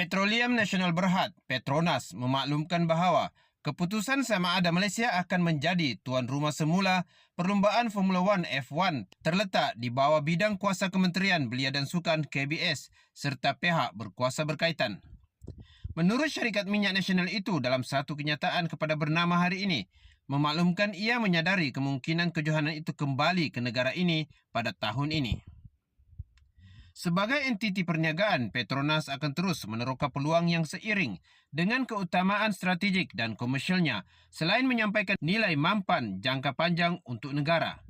Petroleum Nasional Berhad, Petronas, memaklumkan bahawa keputusan sama ada Malaysia akan menjadi tuan rumah semula perlumbaan Formula 1 F1 terletak di bawah bidang kuasa Kementerian Belia dan Sukan KBS serta pihak berkuasa berkaitan. Menurut syarikat minyak nasional itu dalam satu kenyataan kepada Bernama hari ini, memaklumkan ia menyadari kemungkinan kejohanan itu kembali ke negara ini pada tahun ini. Sebagai entiti perniagaan, Petronas akan terus meneroka peluang yang seiring dengan keutamaan strategik dan komersialnya selain menyampaikan nilai mampan jangka panjang untuk negara.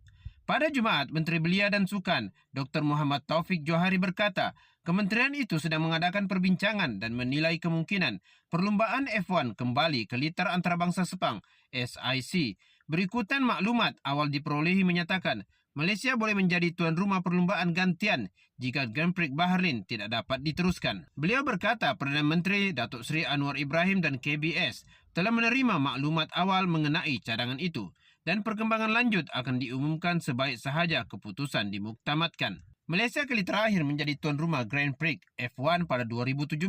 Pada Jumaat, Menteri Belia dan Sukan, Dr. Muhammad Taufik Johari berkata, kementerian itu sedang mengadakan perbincangan dan menilai kemungkinan perlumbaan F1 kembali ke litar antarabangsa Sepang, SIC. Berikutan maklumat awal diperolehi menyatakan, Malaysia boleh menjadi tuan rumah perlumbaan gantian jika Grand Prix Bahrain tidak dapat diteruskan. Beliau berkata Perdana Menteri Datuk Seri Anwar Ibrahim dan KBS telah menerima maklumat awal mengenai cadangan itu dan perkembangan lanjut akan diumumkan sebaik sahaja keputusan dimuktamadkan. Malaysia kali terakhir menjadi tuan rumah Grand Prix F1 pada 2017.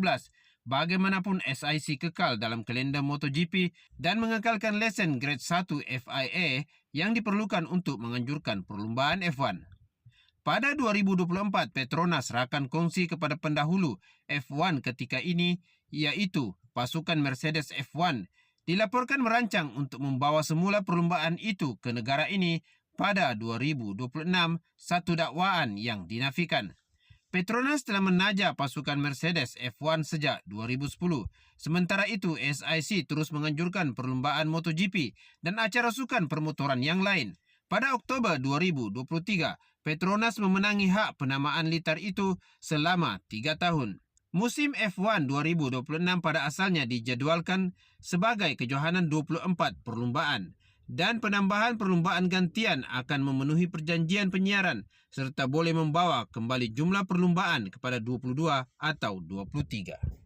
Bagaimanapun SIC kekal dalam kalender MotoGP dan mengekalkan lesen Grade 1 FIA yang diperlukan untuk menganjurkan perlumbaan F1. Pada 2024, Petronas rakan kongsi kepada pendahulu F1 ketika ini, iaitu pasukan Mercedes F1, dilaporkan merancang untuk membawa semula perlumbaan itu ke negara ini pada 2026, satu dakwaan yang dinafikan. Petronas telah menaja pasukan Mercedes F1 sejak 2010. Sementara itu, SIC terus menganjurkan perlumbaan MotoGP dan acara sukan permotoran yang lain. Pada Oktober 2023, Petronas memenangi hak penamaan litar itu selama 3 tahun. Musim F1 2026 pada asalnya dijadualkan sebagai kejohanan 24 perlumbaan. Dan penambahan perlumbaan gantian akan memenuhi perjanjian penyiaran serta boleh membawa kembali jumlah perlumbaan kepada 22 atau 23.